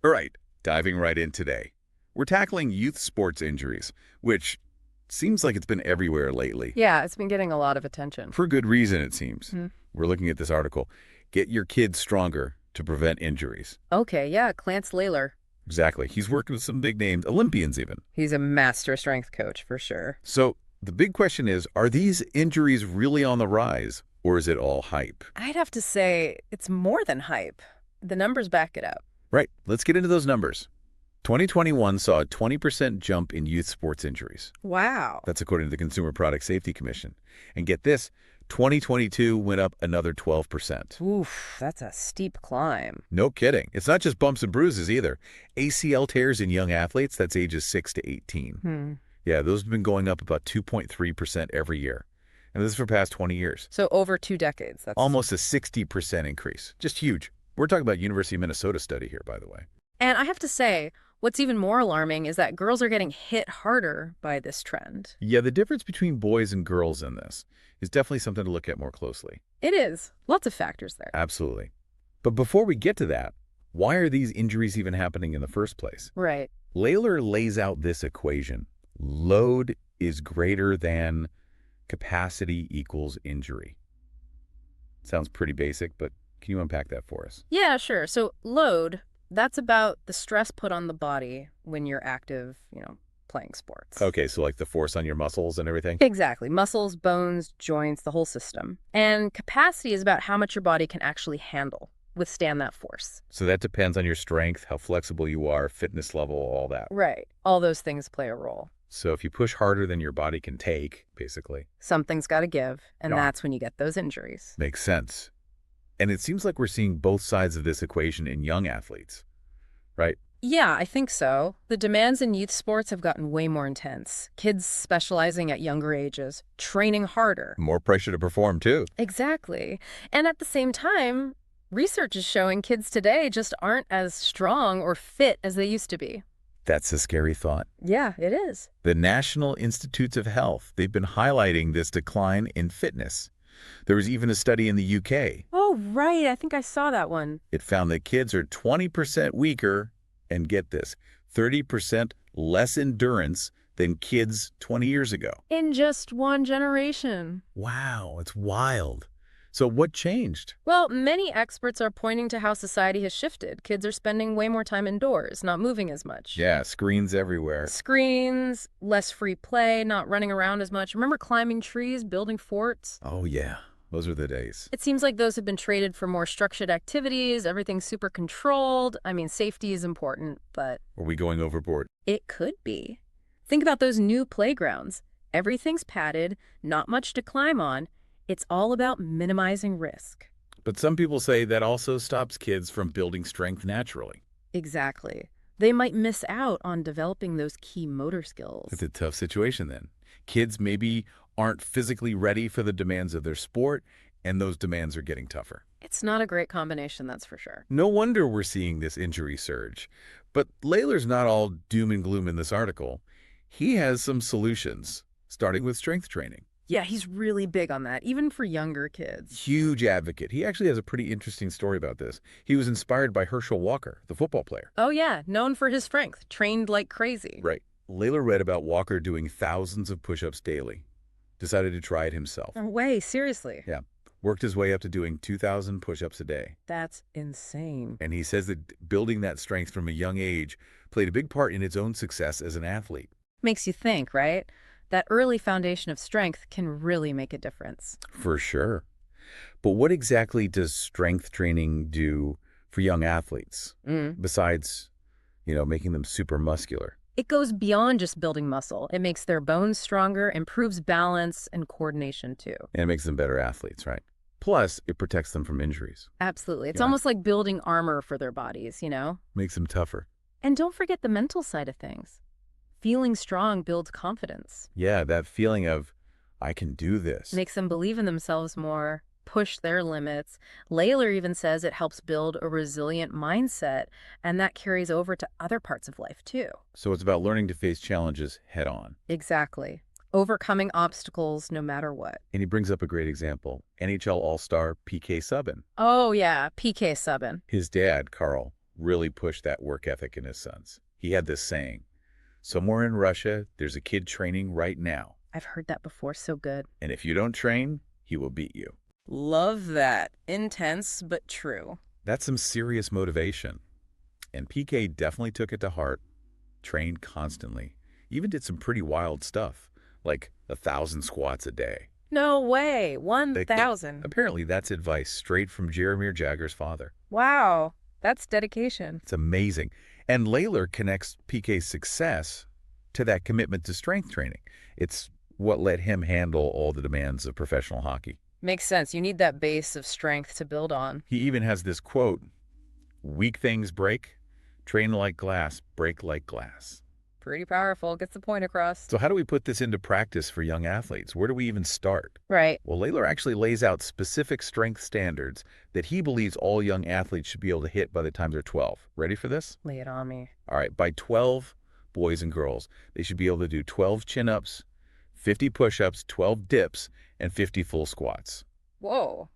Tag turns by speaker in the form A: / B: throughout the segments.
A: All right, diving right in today. We're tackling youth sports injuries, which seems like it's been everywhere lately.
B: Yeah, it's been getting a lot of attention.
A: For good reason, it seems.
B: Hmm.
A: We're looking at this article. Get your kids stronger to prevent injuries.
B: Okay, yeah, Clance Laylor.
A: Exactly. He's worked with some big names, Olympians even.
B: He's a master strength coach for sure.
A: So the big question is, are these injuries really on the rise, or is it all hype?
B: I'd have to say it's more than hype. The numbers back it up.
A: Right, let's get into those numbers. 2021 saw a 20% jump in youth sports injuries.
B: Wow.
A: That's according to the Consumer Product Safety Commission. And get this, 2022 went up another 12%.
B: Oof, that's a steep climb.
A: No kidding. It's not just bumps and bruises either. ACL tears in young athletes, that's ages 6 to 18. Yeah, those have been going up about 2.3% every year. And this is for the past 20 years.
B: So over 2 decades. That's
A: Almost a 60% increase. Just huge. We're talking about University of Minnesota study here, by the way.
B: And I have to say, what's even more alarming is that girls are getting hit harder by this trend.
A: Yeah, the difference between boys and girls in this is definitely something to look at more closely.
B: It is. Lots of factors there.
A: Absolutely. But before we get to that, why are these injuries even happening in the first place?
B: Right.
A: Laylor lays out this equation. Load is greater than capacity equals injury. Sounds pretty basic, but can you unpack that for us?
B: Yeah, sure. So load, that's about the stress put on the body when you're active, playing sports.
A: Okay, so like the force on your muscles and everything?
B: Exactly. Muscles, bones, joints, the whole system. And capacity is about how much your body can actually handle, withstand that force.
A: So that depends on your strength, how flexible you are, fitness level, all that.
B: Right. All those things play a role.
A: So if you push harder than your body can take, basically.
B: Something's got to give, and
A: Yeah.
B: that's when you get those injuries.
A: Makes sense. And it seems like we're seeing both sides of this equation in young athletes, right?
B: Yeah, I think so. The demands in youth sports have gotten way more intense. Kids specializing at younger ages, training harder.
A: More pressure to perform, too.
B: Exactly. And at the same time, research is showing kids today just aren't as strong or fit as they used to be.
A: That's a scary thought.
B: Yeah, it is.
A: The National Institutes of Health, they've been highlighting this decline in fitness. There was even a study in the UK.
B: Oh, right. I think I saw that one.
A: It found that kids are 20% weaker, and get this, 30% less endurance than kids 20 years ago.
B: In just one generation.
A: Wow, it's wild. So what changed?
B: Well, many experts are pointing to how society has shifted. Kids are spending way more time indoors, not moving as much.
A: Yeah, screens everywhere.
B: Screens, less free play, not running around as much. Remember climbing trees, building forts?
A: Oh, yeah. Those are the days.
B: It seems like those have been traded for more structured activities. Everything's super controlled. I mean, safety is important, but
A: Are we going overboard?
B: it could be. Think about those new playgrounds. Everything's padded, not much to climb on. It's all about minimizing risk.
A: But some people say that also stops kids from building strength naturally.
B: Exactly. They might miss out on developing those key motor skills.
A: It's a tough situation then. Kids maybe aren't physically ready for the demands of their sport, and those demands are getting tougher.
B: It's not a great combination, that's for sure.
A: No wonder we're seeing this injury surge. But Laylor's not all doom and gloom in this article. He has some solutions, starting with strength training.
B: Yeah, he's really big on that, even for younger kids.
A: Huge advocate. He actually has a pretty interesting story about this. He was inspired by Herschel Walker, the football player.
B: Oh yeah, known for his strength, trained like crazy.
A: Right. Laylor read about Walker doing thousands of push-ups daily. Decided to try it himself.
B: No way, seriously.
A: Yeah. Worked his way up to doing 2,000 push-ups a day.
B: That's insane.
A: And he says that building that strength from a young age played a big part in his own success as an athlete.
B: Makes you think, right? That early foundation of strength can really make a difference.
A: For sure. But what exactly does strength training do for young athletes besides, making them super muscular?
B: It goes beyond just building muscle. It makes their bones stronger, improves balance and coordination too.
A: And it makes them better athletes, right? Plus, it protects them from injuries.
B: Absolutely. It's
A: Yeah.
B: almost like building armor for their bodies,
A: Makes them tougher.
B: And don't forget the mental side of things. Feeling strong builds confidence,
A: Yeah, that feeling of, I can do this.
B: makes them believe in themselves more, push their limits. Laylor even says it helps build a resilient mindset, and that carries over to other parts of life too.
A: So it's about learning to face challenges head on.
B: Exactly. Overcoming obstacles no matter what.
A: And he brings up a great example. NHL All-Star PK Subban.
B: Oh yeah, PK Subban.
A: His dad, Carl, really pushed that work ethic in his sons. He had this saying, somewhere in Russia, there's a kid training right now,
B: I've heard that before. So good.
A: and if you don't train, he will beat you.
B: Love that. Intense, but true.
A: That's some serious motivation. And PK definitely took it to heart, trained constantly, even did some pretty wild stuff, like 1,000 squats a day.
B: No way.
A: They-
B: 1,000.
A: Apparently, that's advice straight from Jaromir Jagr's father.
B: Wow. That's dedication.
A: It's amazing. And Laylor connects PK's success to that commitment to strength training. It's what let him handle all the demands of professional hockey.
B: Makes sense. You need that base of strength to build on.
A: He even has this quote, weak things break, train like glass, break like glass.
B: Pretty powerful. Gets the point across.
A: So how do we put this into practice for young athletes? Where do we even start?
B: Right.
A: Well, Laylor actually lays out specific strength standards that he believes all young athletes should be able to hit by the time they're 12. Ready for this?
B: Lay it on me.
A: All right, by 12, boys and girls, they should be able to do 12 chin-ups, 50 push-ups, 12 dips, and 50 full squats,
B: Whoa.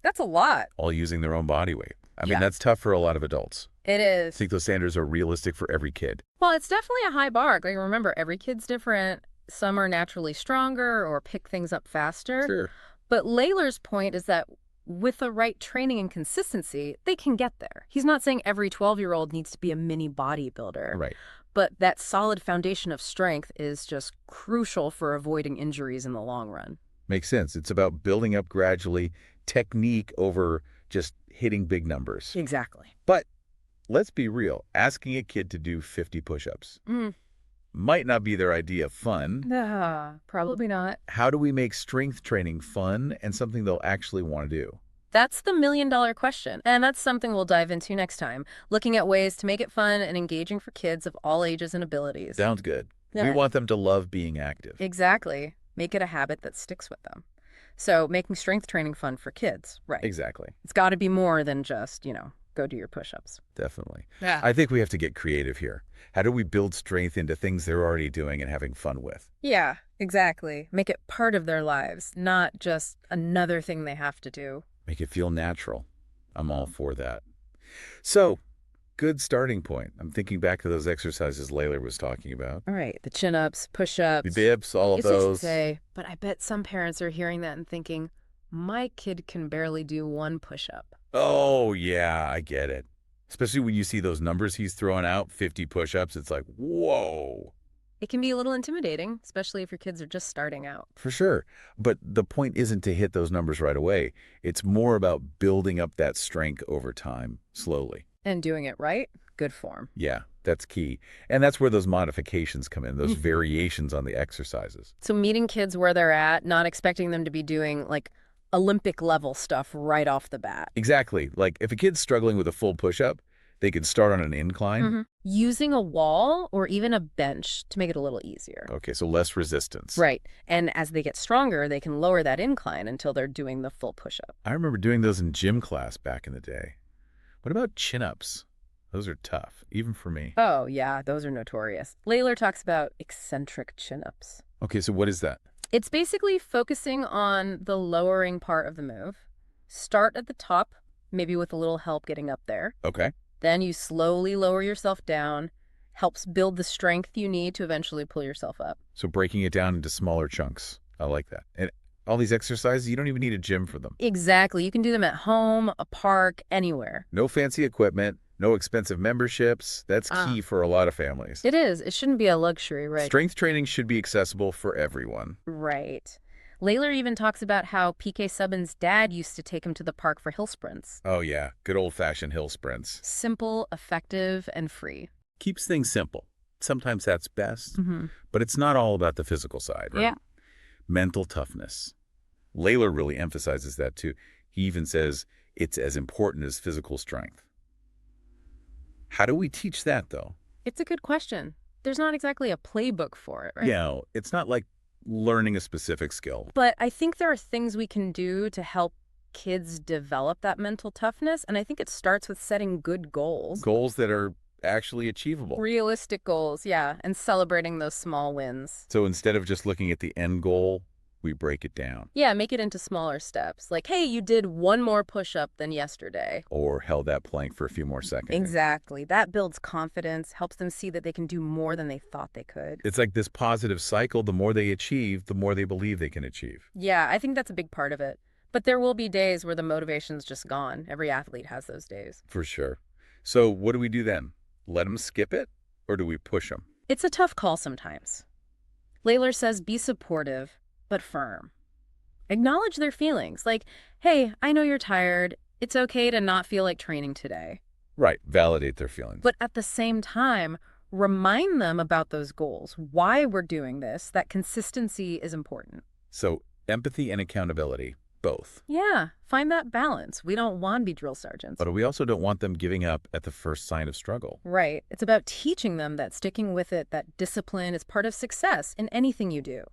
B: That's a lot.
A: all using their own body weight. I mean,
B: Yeah.
A: that's tough for a lot of adults.
B: It
A: I
B: is.
A: think those standards are realistic for every kid.
B: Well, it's definitely a high bar. Like, remember, every kid's different. Some are naturally stronger or pick things up faster.
A: Sure.
B: But Laylor's point is that with the right training and consistency, they can get there. He's not saying every 12-year-old needs to be a mini bodybuilder.
A: Right.
B: But that solid foundation of strength is just crucial for avoiding injuries in the long run.
A: Makes sense. It's about building up gradually, technique over just hitting big numbers.
B: Exactly.
A: But let's be real. Asking a kid to do 50 push-ups might not be their idea of fun.
B: Probably not.
A: How do we make strength training fun and something they'll actually want to do?
B: That's the million-dollar question, and that's something we'll dive into next time, looking at ways to make it fun and engaging for kids of all ages and abilities.
A: Sounds good. We
B: Yeah.
A: want them to love being active.
B: Exactly. Make it a habit that sticks with them. So making strength training fun for kids, right?
A: Exactly.
B: It's got to be more than just, go do your push-ups.
A: Definitely.
B: Yeah.
A: I think we have to get creative here. How do we build strength into things they're already doing and having fun with?
B: Yeah, exactly. Make it part of their lives, not just another thing they have to do.
A: Make it feel natural. I'm all for that. So, good starting point. I'm thinking back to those exercises Laylor was talking about.
B: All right, the chin-ups, push-ups.
A: Dips, all of
B: It's easy to
A: those.
B: say, but I bet some parents are hearing that and thinking, my kid can barely do one push-up.
A: Oh, yeah, I get it. Especially when you see those numbers he's throwing out, 50 push-ups, it's like, whoa.
B: It can be a little intimidating, especially if your kids are just starting out.
A: For sure. But the point isn't to hit those numbers right away. It's more about building up that strength over time, slowly.
B: And doing it right, good form.
A: Yeah, that's key. And that's where those modifications come in, those variations on the exercises.
B: So meeting kids where they're at, not expecting them to be doing like Olympic level stuff right off the bat.
A: Exactly. Like if a kid's struggling with a full push-up, they can start on an incline.
B: Using a wall or even a bench to make it a little easier.
A: Okay, so less resistance.
B: Right. And as they get stronger, they can lower that incline until they're doing the full push-up.
A: I remember doing those in gym class back in the day. What about chin-ups? Those are tough, even for me.
B: Oh, yeah, those are notorious. Laylor talks about eccentric chin-ups.
A: Okay, so what is that?
B: It's basically focusing on the lowering part of the move. Start at the top, maybe with a little help getting up there.
A: Okay.
B: Then you slowly lower yourself down. Helps build the strength you need to eventually pull yourself up.
A: So breaking it down into smaller chunks. I like that. And all these exercises, you don't even need a gym for them.
B: Exactly. You can do them at home, a park, anywhere.
A: No fancy equipment, no expensive memberships. That's key for a lot of families.
B: It is. It shouldn't be a luxury, right?
A: Strength training should be accessible for everyone.
B: Right. Laylor even talks about how PK Subban's dad used to take him to the park for hill sprints.
A: Oh yeah, good old-fashioned hill sprints.
B: Simple, effective, and free.
A: Keeps things simple. Sometimes that's best, but it's not all about the physical side, right?
B: Yeah.
A: Mental toughness. Laylor really emphasizes that too. He even says it's as important as physical strength. How do we teach that, though?
B: It's a good question. There's not exactly a playbook for it, right?
A: Yeah, it's not like learning a specific skill.
B: But I think there are things we can do to help kids develop that mental toughness, and I think it starts with setting good goals.
A: Goals that are actually achievable.
B: Realistic goals, yeah, and celebrating those small wins.
A: So instead of just looking at the end goal, we break it down.
B: Yeah, make it into smaller steps. Like, hey, you did one more push-up than yesterday.
A: Or held that plank for a few more seconds.
B: Exactly. That builds confidence, helps them see that they can do more than they thought they could.
A: It's like this positive cycle. The more they achieve, the more they believe they can achieve.
B: Yeah, I think that's a big part of it. But there will be days where the motivation's just gone. Every athlete has those days.
A: For sure. So what do we do then? Let them skip it, or do we push them?
B: It's a tough call sometimes. Laylor says be supportive, but firm. Acknowledge their feelings, like, hey, I know you're tired. It's okay to not feel like training today.
A: Right. Validate their feelings.
B: But at the same time, remind them about those goals, why we're doing this, that consistency is important.
A: So empathy and accountability, both.
B: Yeah, find that balance. We don't want to be drill sergeants.
A: But we also don't want them giving up at the first sign of struggle.
B: Right. It's about teaching them that sticking with it, that discipline is part of success in anything you do.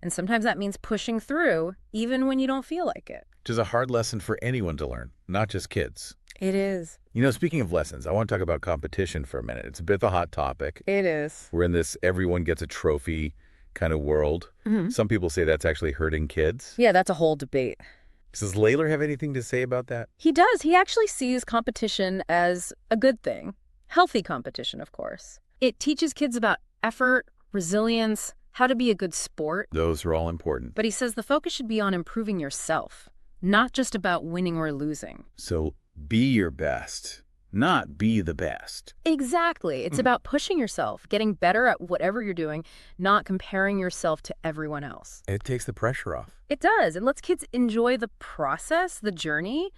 B: And sometimes that means pushing through, even when you don't feel like it.
A: Which is a hard lesson for anyone to learn, not just kids.
B: It is.
A: You know, speaking of lessons, I want to talk about competition for a minute. It's a bit of a hot topic.
B: It is.
A: We're in this everyone gets a trophy kind of world. Some people say that's actually hurting kids.
B: Yeah, that's a whole debate.
A: Does Laylor have anything to say about that?
B: He does. He actually sees competition as a good thing. Healthy competition, of course. It teaches kids about effort, resilience, how to be a good sport.
A: Those are all important.
B: But he says the focus should be on improving yourself, not just about winning or losing.
A: So be your best, not be the best.
B: Exactly. It's about pushing yourself, getting better at whatever you're doing, not comparing yourself to everyone else.
A: It takes the pressure off.
B: It does. It lets kids enjoy the process, the journey.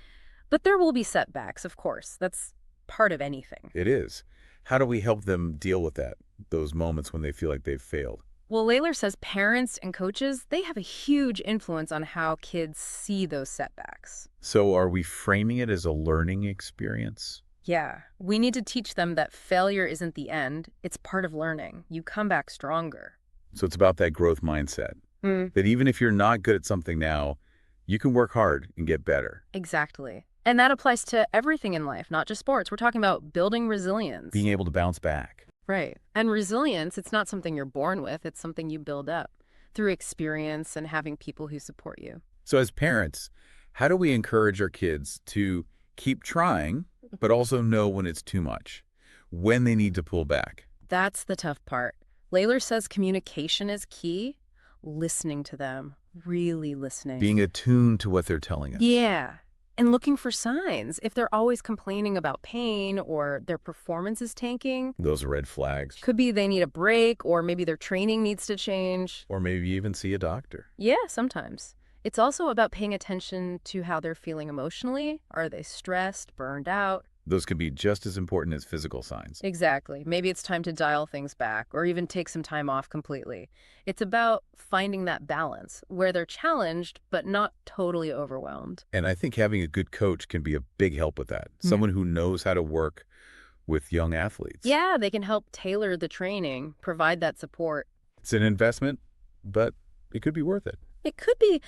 B: But there will be setbacks, of course. That's part of anything.
A: It is. How do we help them deal with that, those moments when they feel like they've failed?
B: Well, Laylor says parents and coaches, they have a huge influence on how kids see those setbacks.
A: So are we framing it as a learning experience?
B: Yeah, we need to teach them that failure isn't the end. It's part of learning. You come back stronger.
A: So it's about that growth mindset. That even if you're not good at something now, you can work hard and get better.
B: Exactly. And that applies to everything in life, not just sports. We're talking about building resilience.
A: Being able to bounce back.
B: Right. And resilience, it's not something you're born with. It's something you build up through experience and having people who support you.
A: So as parents, how do we encourage our kids to keep trying, but also know when it's too much, when they need to pull back?
B: That's the tough part. Laylor says communication is key. Listening to them, really listening.
A: Being attuned to what they're telling us.
B: Yeah. And looking for signs. If they're always complaining about pain or their performance is tanking,
A: Those are red flags.
B: could be they need a break or maybe their training needs to change.
A: Or maybe even see a doctor.
B: Yeah, sometimes. It's also about paying attention to how they're feeling emotionally. Are they stressed, burned out?
A: Those can be just as important as physical signs.
B: Exactly. Maybe it's time to dial things back or even take some time off completely. It's about finding that balance where they're challenged but not totally overwhelmed.
A: And I think having a good coach can be a big help with that. Someone who knows how to work with young athletes.
B: Yeah, they can help tailor the training, provide that support.
A: It's an investment, but it could be worth it.
B: It could be,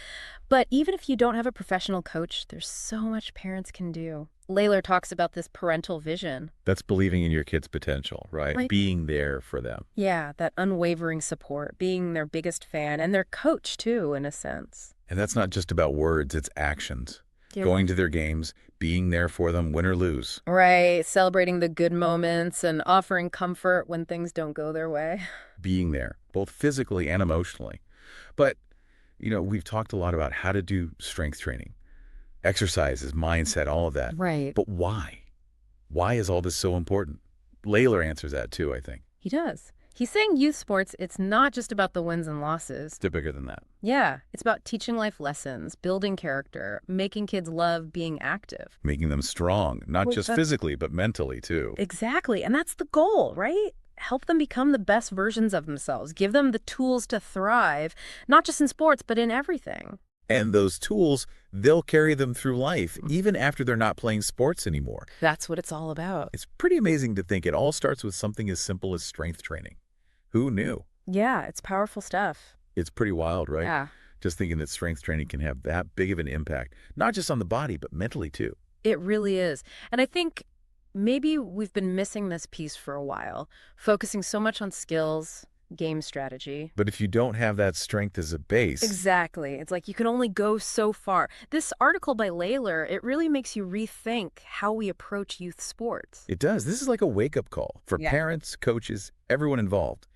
B: but even if you don't have a professional coach, there's so much parents can do. Laylor talks about this parental vision.
A: That's believing in your kid's potential, right?
B: Right.
A: Being there for them.
B: Yeah, that unwavering support, being their biggest fan and their coach too, in a sense.
A: And that's not just about words, it's actions.
B: Yeah.
A: Going to their games, being there for them, win or lose.
B: Right, celebrating the good moments and offering comfort when things don't go their way.
A: Being there, both physically and emotionally. But, you know, we've talked a lot about how to do strength training, exercises, mindset, all of that.
B: Right.
A: But why? Why is all this so important? Laylor answers that too, I think.
B: He does. He's saying youth sports, it's not just about the wins and losses.
A: It's bigger than that.
B: Yeah, it's about teaching life lessons, building character, making kids love being active.
A: Making them strong, not
B: Well,
A: just
B: that's-
A: physically, but mentally too.
B: Exactly, and that's the goal, right? Help them become the best versions of themselves. Give them the tools to thrive, not just in sports, but in everything.
A: And those tools, they'll carry them through life, even after they're not playing sports anymore.
B: That's what it's all about.
A: It's pretty amazing to think it all starts with something as simple as strength training. Who knew?
B: Yeah, it's powerful stuff.
A: It's pretty wild, right?
B: Yeah,
A: Just thinking that strength training can have that big of an impact, not just on the body, but mentally too.
B: it really is. And I think maybe we've been missing this piece for a while, focusing so much on skills, game strategy.
A: But if you don't have that strength as a base,
B: Exactly. It's like you can only go so far. This article by Laylor, it really makes you rethink how we approach youth sports.
A: it does. This is like a wake-up call for
B: Yeah.
A: parents, coaches, everyone involved.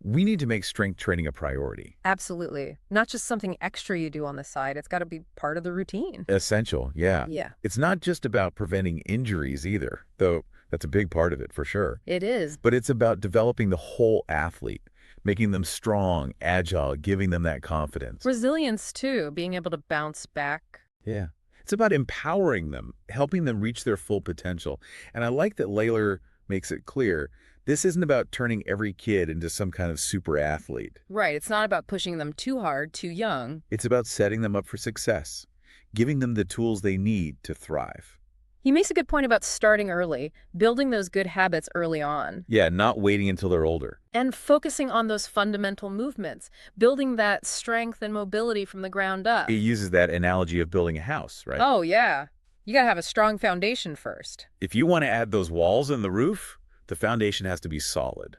A: We need to make strength training a priority.
B: Absolutely. Not just something extra you do on the side. It's got to be part of the routine.
A: Essential, yeah.
B: Yeah,
A: It's not just about preventing injuries either, though that's a big part of it for sure.
B: it is.
A: But it's about developing the whole athlete, making them strong, agile, giving them that confidence.
B: Resilience, too, being able to bounce back.
A: Yeah. It's about empowering them, helping them reach their full potential. And I like that Laylor makes it clear this isn't about turning every kid into some kind of super athlete.
B: Right. It's not about pushing them too hard, too young.
A: It's about setting them up for success, giving them the tools they need to thrive.
B: He makes a good point about starting early, building those good habits early on,
A: Yeah, not waiting until they're older.
B: and focusing on those fundamental movements, building that strength and mobility from the ground up.
A: He uses that analogy of building a house, right?
B: Oh, yeah. You got to have a strong foundation first.
A: If you want to add those walls and the roof, the foundation has to be solid.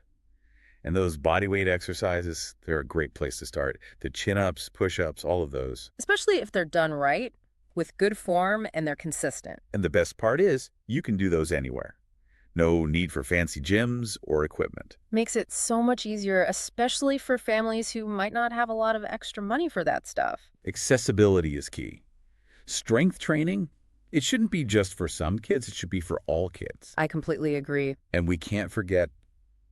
A: And those bodyweight exercises, they're a great place to start. The chin-ups, push-ups, all of those.
B: Especially if they're done right, with good form, and they're consistent.
A: And the best part is, you can do those anywhere. No need for fancy gyms or equipment.
B: Makes it so much easier, especially for families who might not have a lot of extra money for that stuff.
A: Accessibility is key. Strength training, it shouldn't be just for some kids, it should be for all kids.
B: I completely agree.
A: And we can't forget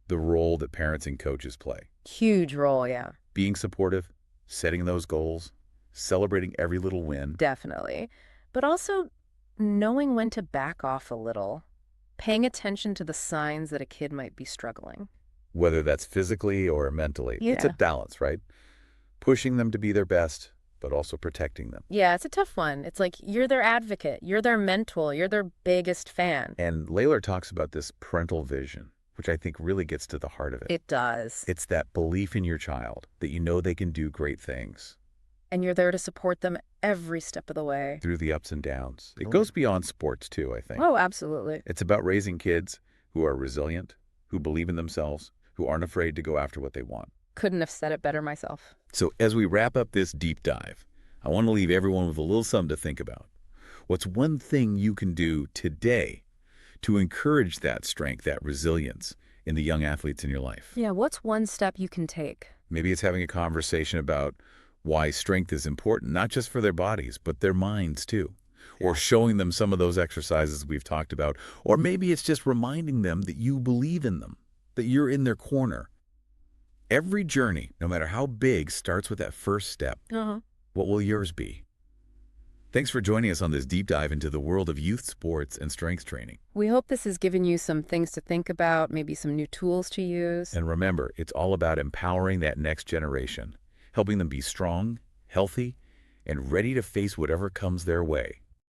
A: the role that parents and coaches play.
B: Huge role, yeah.
A: Being supportive, setting those goals, celebrating every little win.
B: Definitely. But also knowing when to back off a little, paying attention to the signs that a kid might be struggling.
A: Whether that's physically or mentally. It's a
B: Yeah.
A: balance, right? Pushing them to be their best, but also protecting them.
B: Yeah, it's a tough one. It's like you're their advocate, you're their mentor, you're their biggest fan.
A: And Laylor talks about this parental vision, which I think really gets to the heart of it.
B: It does.
A: It's that belief in your child that you know they can do great things
B: And you're there to support them every step of the way.
A: through the ups and downs. It goes beyond sports too, I think.
B: Oh, absolutely.
A: It's about raising kids who are resilient, who believe in themselves, who aren't afraid to go after what they want.
B: Couldn't have said it better myself.
A: So as we wrap up this deep dive, I want to leave everyone with a little something to think about. What's one thing you can do today to encourage that strength, that resilience in the young athletes in your life?
B: Yeah, what's one step you can take?
A: Maybe it's having a conversation about why strength is important, not just for their bodies, but their minds too. Or showing them some of those exercises we've talked about. Or maybe it's just reminding them that you believe in them, that you're in their corner. Every journey, no matter how big, starts with that first step.
B: Uh-huh.
A: What will yours be? Thanks for joining us on this deep dive into the world of youth sports and strength training.
B: We hope this has given you some things to think about, maybe some new tools to use.
A: And remember, it's all about empowering that next generation, helping them be strong, healthy, and ready to face whatever comes their way.